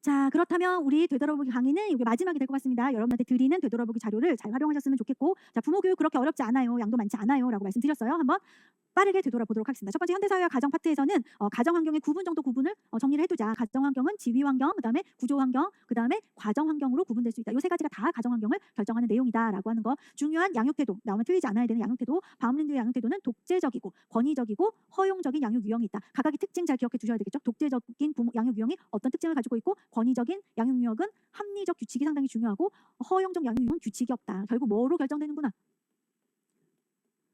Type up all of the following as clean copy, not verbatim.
자, 그렇다면 우리 되돌아보기 강의는 이게 마지막이 될 것 같습니다. 여러분한테 드리는 되돌아보기 자료를 잘 활용하셨으면 좋겠고, 자, 부모 교육 그렇게 어렵지 않아요. 양도 많지 않아요. 라고 말씀드렸어요. 한번 빠르게 되돌아보도록 하겠습니다. 첫 번째 현대사회와 가정 파트에서는 가정 환경의 구분 정도 구분을 정리를 해두자. 가정 환경은 지위 환경, 그다음에 구조 환경, 그다음에 과정 환경으로 구분될 수 있다. 이 세 가지가 다 가정 환경을 결정하는 내용이다라고 하는 거. 중요한 양육 태도, 나오면 틀리지 않아야 되는 양육 태도. 바움린드의 양육 태도는 독재적이고 권위적이고 허용적인 양육 유형이 있다. 각각의 특징 잘 기억해 두셔야 되겠죠. 독재적인 양육 유형이 어떤 특징을 가지고 있고, 권위적인 양육 유형은 합리적 규칙이 상당히 중요하고, 허용적 양육 유형은 규칙이 없다. 결국 뭐로 결정되는구나.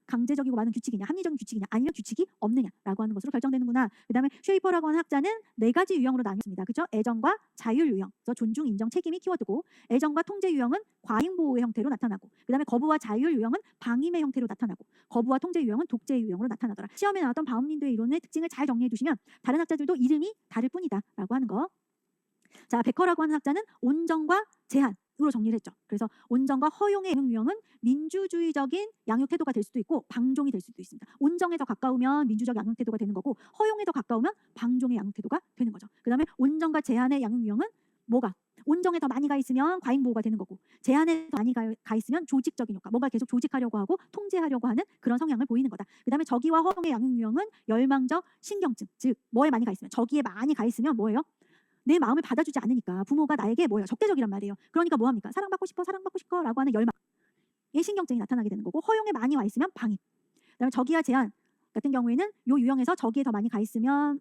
강제적이고 많은 규칙이냐, 합리적인 규칙이냐, 아니면 규칙이 없느냐라고 하는 것으로 결정되는구나. 그다음에 쉐이퍼라고 하는 학자는 네 가지 유형으로 나뉘었습니다. 그렇죠? 애정과 자율 유형, 그래서 존중, 인정, 책임이 키워드고, 애정과 통제 유형은 과잉 보호의 형태로 나타나고, 그다음에 거부와 자율 유형은 방임의 형태로 나타나고, 거부와 통제 유형은 독재 유형으로 나타나더라. 시험에 나왔던 바움린드의 이론의 특징을 잘 정리해 두시면 다른 학자들도 이름이 다를 뿐이다라고 하는 거. 자, 베커라고 하는 학자는 온정과 제한으로 정리를 했죠. 그래서 온정과 허용의 양육 유형은 민주주의적인 양육 태도가 될 수도 있고 방종이 될 수도 있습니다. 온정에 더 가까우면 민주적 양육 태도가 되는 거고, 허용에 더 가까우면 방종의 양육 태도가 되는 거죠. 그다음에 온정과 제한의 양육 유형은 뭐가? 온정에 더 많이 가 있으면 과잉 보호가 되는 거고, 제한에 더 많이 가 있으면 조직적인 효과, 뭔가 계속 조직하려고 하고 통제하려고 하는 그런 성향을 보이는 거다. 그다음에 적의와 허용의 양육 유형은 열망적 신경증, 즉 뭐에 많이 가 있으면, 적의에 많이 가 있으면 뭐예요? 내 마음을 받아주지 않으니까 부모가 나에게 뭐예요? 적대적이란 말이에요. 그러니까 뭐합니까? 사랑받고 싶어 라고 하는 열망의 신경증이 나타나게 되는 거고, 허용에 많이 와 있으면 방임. 그다음에 적의와 제한 같은 경우에는 요 유형에서 적의에 더 많이 가 있으면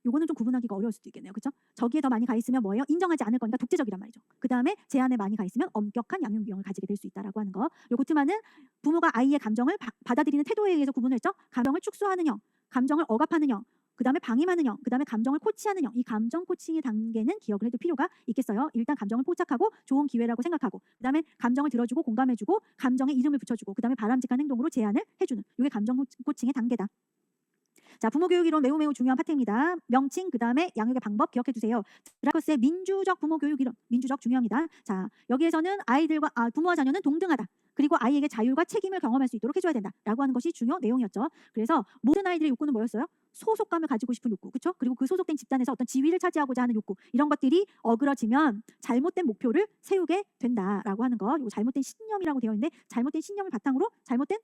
요거는 좀 구분하기가 어려울 수도 있겠네요. 그렇죠? 적의에 더 많이 가 있으면 뭐예요? 인정하지 않을 거니까 독재적이란 말이죠. 그다음에 제한에 많이 가 있으면 엄격한 양육 유형을 가지게 될 수 있다라고 하는 거. 요 고트만은 부모가 아이의 감정을 받아들이는 태도에 의해서 구분을 했죠. 감정을 축소하는 형, 감정을 억압하는 형, 그다음에 방임하는 형, 그다음에 감정을 코치하는 형. 이 감정 코칭의 단계는 기억을 해둘 필요가 있겠어요. 일단 감정을 포착하고 좋은 기회라고 생각하고, 그다음에 감정을 들어주고 공감해주고, 감정에 이름을 붙여주고, 그다음에 바람직한 행동으로 제안을 해주는, 이게 감정 코칭의 단계다. 자, 부모 교육 이론 매우 중요한 파트입니다. 명칭, 그다음에 양육의 방법 기억해 두세요. 드라커스의 민주적 부모 교육 이론, 민주적 중요합니다. 자, 여기에서는 부모와 자녀는 동등하다. 그리고 아이에게 자율과 책임을 경험할 수 있도록 해줘야 된다라고 하는 것이 중요 내용이었죠. 그래서 모든 아이들의 욕구는 뭐였어요? 소속감을 가지고 싶은 욕구, 그렇죠? 그리고 그 소속된 집단에서 어떤 지위를 차지하고자 하는 욕구, 이런 것들이 어그러지면 잘못된 목표를 세우게 된다라고 하는 거. 이거 잘못된 신념이라고 되어 있는데, 잘못된 신념을 바탕으로 잘못된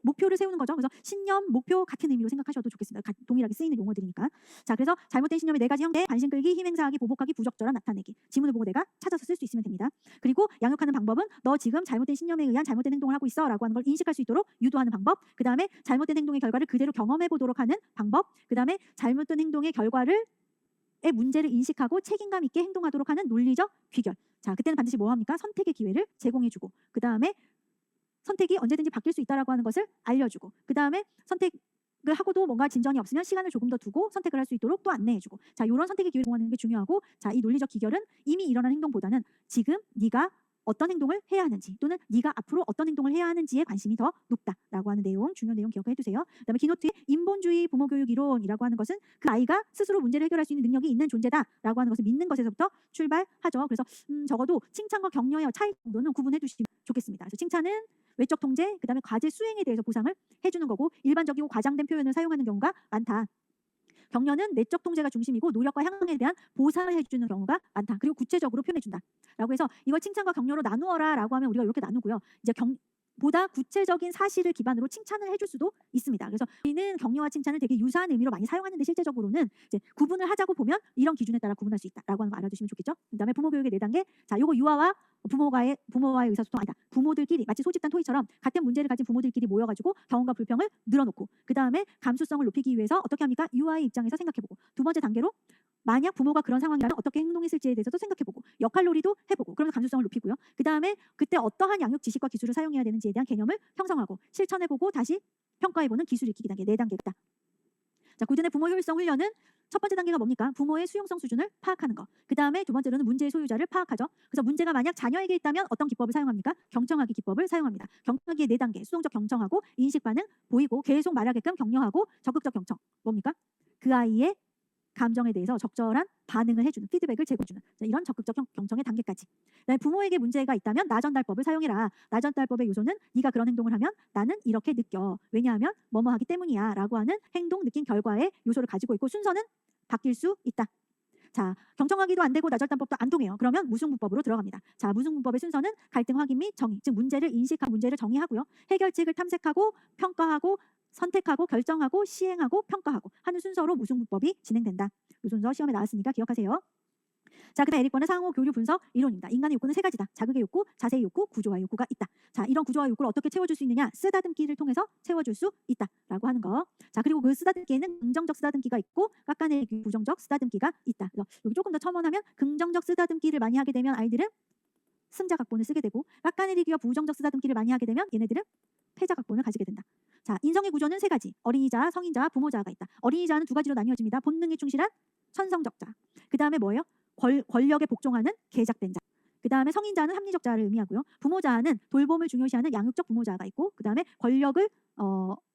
목표를 세우는 거죠. 그래서 신념, 목표 같은 의미로 생각하셔도 좋겠습니다. 동일하게 쓰이는 용어들이니까. 자, 그래서 잘못된 신념의 네 가지 형태: 관심 끌기, 힘 행사하기, 보복하기, 부적절한 나타내기. 지문을 보고 내가 찾아서 쓸 수 있으면 됩니다. 그리고 양육하는 방법은 너 지금 잘못된 신념에 의한 잘못된 행동을 하고 있어 라고 하는 걸 인식할 수 있도록 유도하는 방법, 그 다음에 잘못된 행동의 결과를 그대로 경험해 보도록 하는 방법, 그 다음에 잘못된 행동의 결과를 문제를 인식하고 책임감 있게 행동하도록 하는 논리적 귀결. 자, 그때는 반드시 뭐 합니까? 선택의 기회를 제공해주고, 그 다음에 선택이 언제든지 바뀔 수 있다라고 하는 것을 알려주고, 그 다음에 선택을 하고도 뭔가 진전이 없으면 시간을 조금 더 두고 선택을 할 수 있도록 또 안내해주고, 자, 이런 선택의 기회를 제공하는 게 중요하고, 자, 이 논리적 기결은 이미 일어난 행동보다는 지금 네가 어떤 행동을 해야 하는지, 또는 네가 앞으로 어떤 행동을 해야 하는지에 관심이 더 높다라고 하는 내용, 중요한 내용 기억해 두세요. 그다음에 기노트의 인본주의 부모교육 이론이라고 하는 것은 그 아이가 스스로 문제를 해결할 수 있는 능력이 있는 존재다라고 하는 것을 믿는 것에서부터 출발하죠. 그래서 적어도 칭찬과 격려의 차이 정도는 구분해 두시면 좋겠습니다. 그래서 칭찬은 외적 통제, 그다음에 과제 수행에 대해서 보상을 해주는 거고, 일반적이고 과장된 표현을 사용하는 경우가 많다. 격려는 내적 통제가 중심이고 노력과 향응에 대한 보상을 해주는 경우가 많다. 그리고 구체적으로 표현해준다. 라고 해서 이걸 칭찬과 격려로 나누어라 라고 하면 우리가 이렇게 나누고요. 이제 보다 구체적인 사실을 기반으로 칭찬을 해줄 수도 있습니다. 그래서 우리는 격려와 칭찬을 되게 유사한 의미로 많이 사용하는데, 실제적으로는 이제 구분을 하자고 보면 이런 기준에 따라 구분할 수 있다라고 하는 거 알아두시면 좋겠죠. 그다음에 부모 교육의 4단계. 자, 요거 유아와 부모와의 의사소통 아니다. 부모들끼리 마치 소집단 토의처럼 같은 문제를 가진 부모들끼리 모여가지고 경험과 불평을 늘어놓고, 그 다음에 감수성을 높이기 위해서 어떻게 합니까? 유아의 입장에서 생각해보고, 두 번째 단계로 만약 부모가 그런 상황이라면 어떻게 행동했을지에 대해서도 생각해보고, 역할놀이도 해보고, 그러면서 감수성을 높이고요. 그 다음에 그때 어떠한 양육 지식과 기술을 사용해야 되는지에 대한 개념을 형성하고 실천해보고 다시 평가해보는 기술 익히기 단계, 4단계다. 자, 고든의 부모 효율성 훈련은 첫 번째 단계가 뭡니까? 부모의 수용성 수준을 파악하는 거. 그 다음에 두 번째로는 문제의 소유자를 파악하죠. 그래서 문제가 만약 자녀에게 있다면 어떤 기법을 사용합니까? 경청하기 기법을 사용합니다. 경청하기의 4단계, 수동적 경청하고, 인식 반응, 보이고, 계속 말하게끔 격려하고, 적극적 경청. 뭡니까? 그 아이의 감정에 대해서 적절한 반응을 해주는, 피드백을 제공해주는, 이런 적극적 경청의 단계까지. 부모에게 문제가 있다면 나전달법을 사용해라. 나전달법의 요소는 네가 그런 행동을 하면 나는 이렇게 느껴. 왜냐하면 뭐뭐 하기 때문이야 라고 하는 행동, 느낀, 결과의 요소를 가지고 있고, 순서는 바뀔 수 있다. 자, 경청하기도 안 되고 나절단법도 안 통해요. 그러면 무승부법으로 들어갑니다. 자, 무승부법의 순서는 갈등 확인 및 정의, 즉 문제를 인식하고 문제를 정의하고요. 해결책을 탐색하고 평가하고 선택하고 결정하고 시행하고 평가하고 하는 순서로 무승부법이 진행된다. 이 순서 시험에 나왔으니까 기억하세요. 자, 그다음 에릭번의 상호 교류 분석 이론입니다. 인간의 욕구는 세 가지다. 자극의 욕구, 자세의 욕구, 구조화 욕구가 있다. 자, 이런 구조화 욕구를 어떻게 채워줄 수 있느냐? 쓰다듬기를 통해서 채워줄 수 있다라고 하는 거. 자, 그리고 그 쓰다듬기에는 긍정적 쓰다듬기가 있고 깎아내리기 부정적 쓰다듬기가 있다. 그래서 여기 조금 더 첨언하면 긍정적 쓰다듬기를 많이 하게 되면 아이들은 승자 각본을 쓰게 되고 깎아내리기와 부정적 쓰다듬기를 많이 하게 되면 얘네들은 패자 각본을 가지게 된다. 자, 인성의 구조는 세 가지. 어린이자, 성인자, 부모자가 있다. 어린이자는 두 가지로 나뉘어집니다. 본능에 충실한 천성적자. 그 다음에 뭐예요? 권력에 복종하는 계작된 자. 그 다음에 성인자는 합리적 자를 의미하고요. 부모자는 돌봄을 중요시하는 양육적 부모자가 있고 그 다음에 권력을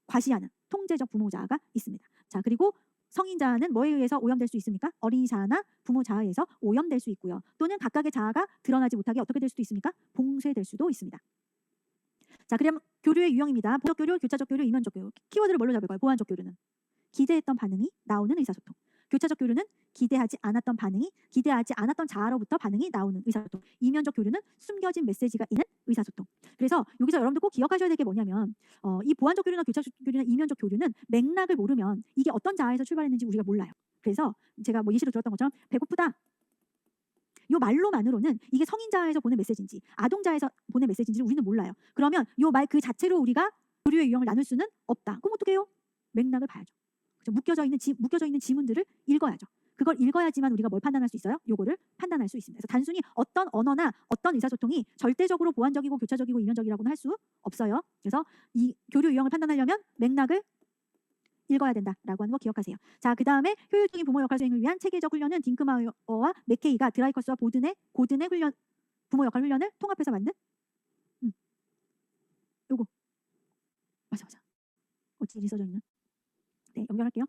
과시하는 통제적 부모자가 있습니다. 자, 그리고 성인자는 뭐에 의해서 오염될 수 있습니까? 어린이 자아나 부모 자아에 의해서 오염될 수 있고요. 또는 각각의 자아가 드러나지 못하게 어떻게 될 수도 있습니까? 봉쇄될 수도 있습니다. 자, 그럼 교류의 유형입니다. 보적 교류, 교차적 교류, 이면적 교류. 키워드를 뭘로 잡을까요? 보완적 교류는 기대했던 반응이 나오는 의사소통. 교차적 교류는 기대하지 않았던 반응이 기대하지 않았던 자아로부터 반응이 나오는 의사소통. 이면적 교류는 숨겨진 메시지가 있는 의사소통. 그래서 여기서 여러분들 꼭 기억하셔야 될 게 뭐냐면 이 보완적 교류나 교차적 교류나 이면적 교류는 맥락을 모르면 이게 어떤 자아에서 출발했는지 우리가 몰라요. 그래서 제가 뭐 예시로 들었던 것처럼 배고프다. 요 말로만으로는 이게 성인자에서 보낸 메시지인지 아동자에서 보낸 메시지인지를 우리는 몰라요. 그러면 요 말 그 자체로 우리가 교류의 유형을 나눌 수는 없다. 그럼 어떻게 해요? 맥락을 봐야죠. 그렇죠? 묶여져 있는 지문들을 읽어야죠. 그걸 읽어야지만 우리가 뭘 판단할 수 있어요? 요거를 판단할 수 있습니다. 그래서 단순히 어떤 언어나 어떤 의사소통이 절대적으로 보완적이고 교차적이고 이면적이라고는 할 수 없어요. 그래서 이 교류 유형을 판단하려면 맥락을 읽어야 된다라고 하는 거 기억하세요. 자, 그 다음에 효율적인 부모 역할 수행을 위한 체계적 훈련은 딩크마어와 맥케이가 드라이커스와 고든의 훈련 부모 역할 훈련을 통합해서 만든 요거 맞아. 어찌 일이 써져 있는? 네, 연결할게요.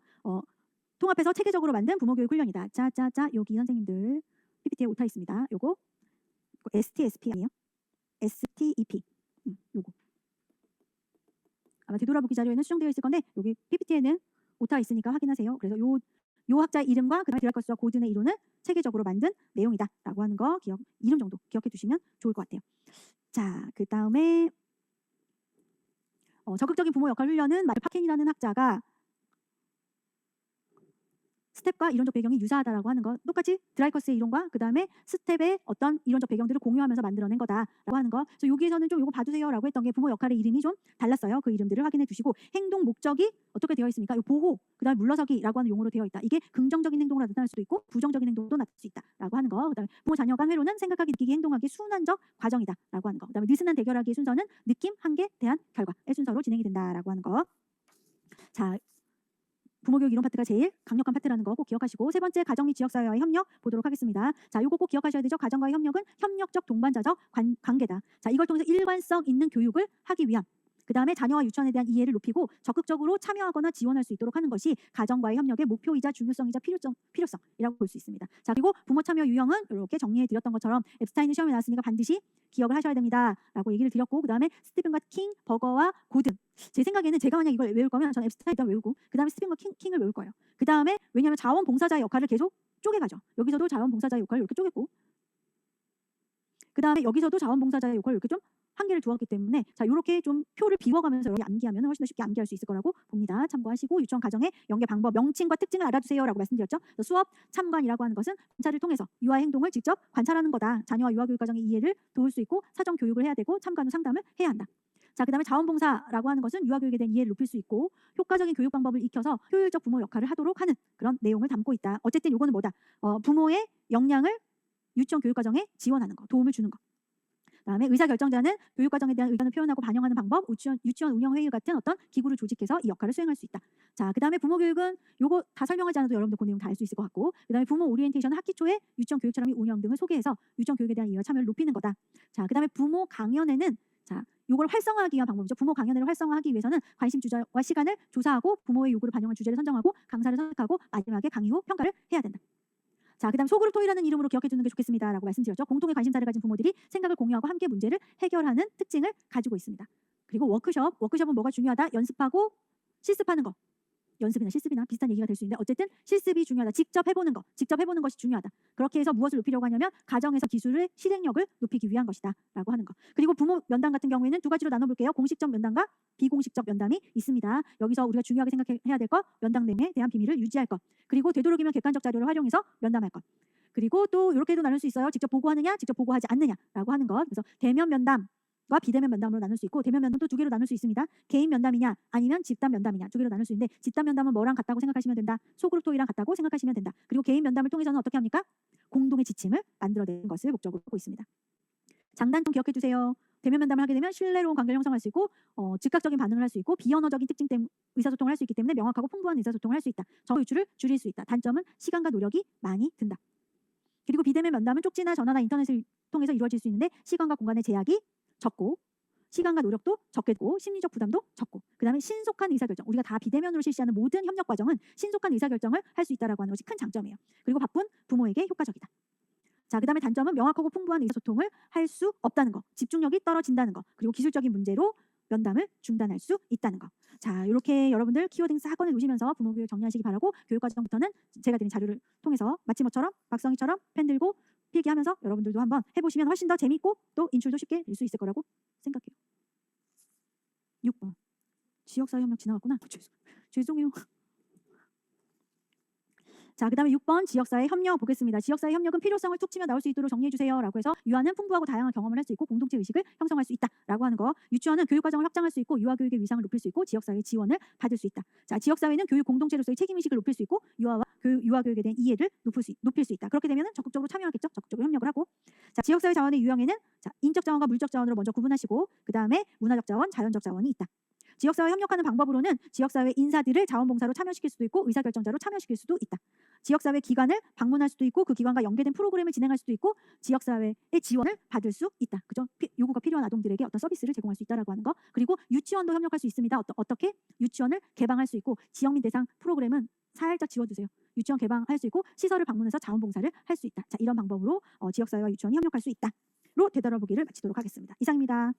통합해서 체계적으로 만든 부모 교육 훈련이다. 짜짜짜 여기 선생님들 PPT에 오타 있습니다. 요거 STSP 아니에요? STEP 요거 아마 되돌아보기 자료에는 수정되어 있을 건데 여기 PPT에는 오타 있으니까 확인하세요. 그래서 요 학자 이름과 그다음에 드라이커스와 고든의 이론을 체계적으로 만든 내용이다라고 하는 거 이름 정도 기억해 두시면 좋을 것 같아요. 자, 그 다음에 적극적인 부모 역할 훈련은 파켄이라는 학자가 스텝과 이론적 배경이 유사하다라고 하는 거 똑같이 드라이커스의 이론과 그 다음에 스텝의 어떤 이론적 배경들을 공유하면서 만들어낸 거다라고 하는 거. 그래서 여기에서는 좀 이거 봐주세요라고 했던 게 부모 역할의 이름이 좀 달랐어요. 그 이름들을 확인해 두시고 행동 목적이 어떻게 되어 있습니까? 이 보호, 그 다음에 물러서기라고 하는 용어로 되어 있다. 이게 긍정적인 행동으로 나타날 수도 있고 부정적인 행동도 나타날 수 있다라고 하는 거. 그 다음에 부모 자녀 간 회로는 생각하기, 느끼기, 행동하기 순환적 과정이다라고 하는 거. 그 다음에 느슨한 대결하기의 순서는 느낌, 한계, 대안, 결과의 순서로 진행이 된다라고 하는 거. 자, 부모교육 이론 파트가 제일 강력한 파트라는 거 꼭 기억하시고 세 번째 가정 및 지역사회와의 협력 보도록 하겠습니다. 자, 요거 꼭 기억하셔야 되죠. 가정과의 협력은 협력적 동반자적 관계다. 자, 이걸 통해서 일관성 있는 교육을 하기 위한 그 다음에 자녀와 유치원에 대한 이해를 높이고 적극적으로 참여하거나 지원할 수 있도록 하는 것이 가정과의 협력의 목표이자 중요성이자 필요성이라고 볼 수 있습니다. 자, 그리고 부모 참여 유형은 이렇게 정리해 드렸던 것처럼 앱스타인이 시험에 나왔으니까 반드시 기억을 하셔야 됩니다라고 얘기를 드렸고 그 다음에 스티븐과 킹, 버거와 고든 제 생각에는 제가 만약 이걸 외울 거면 저는 앱스타인 일단 외우고 그 다음에 스티븐과 킹을 외울 거예요. 그 다음에 왜냐하면 자원봉사자의 역할을 계속 쪼개가죠. 여기서도 자원봉사자의 역할을 이렇게 쪼갰고 그 다음에 여기서도 자원봉사자의 역할을 이렇게 좀 한계를 두었기 때문에 자 이렇게 좀 표를 비워가면서 이렇게 암기하면 훨씬 더 쉽게 암기할 수 있을 거라고 봅니다. 참고하시고 유치원 가정의 연계 방법, 명칭과 특징을 알아두세요라고 말씀드렸죠. 수업 참관이라고 하는 것은 관찰을 통해서 유아의 행동을 직접 관찰하는 거다. 자녀와 유아교육 과정의 이해를 도울 수 있고 사전 교육을 해야 되고 참관 후 상담을 해야 한다. 자, 그 다음에 자원봉사라고 하는 것은 유아교육에 대한 이해를 높일 수 있고 효과적인 교육 방법을 익혀서 효율적 부모 역할을 하도록 하는 그런 내용을 담고 있다. 어쨌든 요거는 뭐다? 부모의 역량을 유치원 교육 과정에 지원하는 거, 도움을 주는 거. 그다음에 의사결정자는 교육과정에 대한 의견을 표현하고 반영하는 방법, 유치원 운영회의 같은 어떤 기구를 조직해서 이 역할을 수행할 수 있다. 자, 그다음에 부모교육은 요거 다 설명하지 않아도 여러분들 그 내용 다 알 수 있을 것 같고 그다음에 부모 오리엔테이션은 학기 초에 유치원 교육처럼 운영 등을 소개해서 유치원 교육에 대한 이해와 참여를 높이는 거다. 자, 그다음에 부모 강연에는 자, 요걸 활성화하기 위한 방법이죠. 부모 강연회를 활성화하기 위해서는 관심 주제와 시간을 조사하고 부모의 요구를 반영한 주제를 선정하고 강사를 선택하고 마지막에 강의 후 평가를 해야 된다. 자, 그다음 소그룹 토의라는 이름으로 기억해 두는 게 좋겠습니다라고 말씀드렸죠. 공통의 관심사를 가진 부모들이 생각을 공유하고 함께 문제를 해결하는 특징을 가지고 있습니다. 그리고 워크숍은 뭐가 중요하다? 연습하고 실습하는 거. 연습이나 실습이나 비슷한 얘기가 될 수 있는데 어쨌든 실습이 중요하다. 직접 해보는 것이 중요하다. 그렇게 해서 무엇을 높이려고 하냐면 가정에서 기술의 실행력을 높이기 위한 것이다라고 하는 거. 그리고 부모 면담 같은 경우에는 두 가지로 나눠볼게요. 공식적 면담과 비공식적 면담이 있습니다. 여기서 우리가 중요하게 생각해야 될 것, 면담 내용에 대한 비밀을 유지할 것, 그리고 되도록이면 객관적 자료를 활용해서 면담할 것. 그리고 또 이렇게도 나눌 수 있어요. 직접 보고하느냐, 직접 보고하지 않느냐라고 하는 것. 그래서 대면 면담과 비대면 면담으로 나눌 수 있고, 대면 면담도 두 개로 나눌 수 있습니다. 개인 면담이냐 아니면 집단 면담이냐 두 개로 나눌 수 있는데, 집단 면담은 뭐랑 같다고 생각하시면 된다. 소그룹 토의랑 같다고 생각하시면 된다. 그리고 개인 면담을 통해서는 어떻게 합니까? 공동의 지침을 만들어내는 것을 목적으로 하고 있습니다. 장단점 기억해 주세요. 대면 면담을 하게 되면 신뢰로운 관계를 형성할 수 있고 즉각적인 반응을 할 수 있고 비언어적인 특징 때문에 의사소통을 할 수 있기 때문에 명확하고 풍부한 의사소통을 할 수 있다. 정보 유출을 줄일 수 있다. 단점은 시간과 노력이 많이 든다. 그리고 비대면 면담은 쪽지나 전화나 인터넷을 통해서 이루어질 수 있는데 시간과 공간의 제약이 적고 시간과 노력도 적게 들고 심리적 부담도 적고, 그다음에 신속한 의사결정. 우리가 다 비대면으로 실시하는 모든 협력 과정은 신속한 의사결정을 할 수 있다는 것이 큰 장점이에요. 그리고 바쁜 부모에게 효과적이다. 자, 그다음에 단점은 명확하고 풍부한 의사소통을 할 수 없다는 거, 집중력이 떨어진다는 거, 그리고 기술적인 문제로 면담을 중단할 수 있다는 거. 자, 이렇게 여러분들 키워드 싹 꺼내 놓으시면서 부모 교육 정리하시기 바라고, 교육 과정부터는 제가 드린 자료를 통해서 마치모처럼 박성희처럼 펜 들고 필기하면서 여러분들도 한번 해보시면 훨씬 더 재밌고 또 인출도 쉽게 낼 수 있을 거라고 생각해요. 6번 지역사회 협력 지나갔구나. 죄송해요. 자, 그 다음에 6번 지역사회 협력 보겠습니다. 지역사회 협력은 필요성을 툭 치며 나올 수 있도록 정리해 주세요 라고 해서, 유아는 풍부하고 다양한 경험을 할 수 있고 공동체 의식을 형성할 수 있다 라고 하는 거. 유치원은 교육과정을 확장할 수 있고 유아교육의 위상을 높일 수 있고 지역사회의 지원을 받을 수 있다. 자, 지역사회는 교육 공동체로서의 책임의식을 높일 수 있고 유아와 유아교육에 대한 이해를 높일 수 있다. 그렇게 되면 적극적으로 참여하겠죠. 적극적으로 협력을 하고. 자, 지역사회 자원의 유형에는 자, 인적 자원과 물적 자원으로 먼저 구분하시고, 그 다음에 문화적 자원, 자연적 자원이 있다. 지역사회 협력하는 방법으로는 지역사회 인사들을 자원봉사로 참여시킬 수도 있고 의사결정자로 참여시킬 수도 있다. 지역사회 기관을 방문할 수도 있고 그 기관과 연계된 프로그램을 진행할 수도 있고 지역사회의 지원을 받을 수 있다. 그죠? 요구가 필요한 아동들에게 어떤 서비스를 제공할 수 있다라고 하는 거. 그리고 유치원도 협력할 수 있습니다. 어떻게? 유치원을 개방할 수 있고, 지역민 대상 프로그램은 살짝 지워주세요. 유치원 개방할 수 있고 시설을 방문해서 자원봉사를 할 수 있다. 자, 이런 방법으로 지역사회와 유치원이 협력할 수 있다로 되돌아보기를 마치도록 하겠습니다. 이상입니다.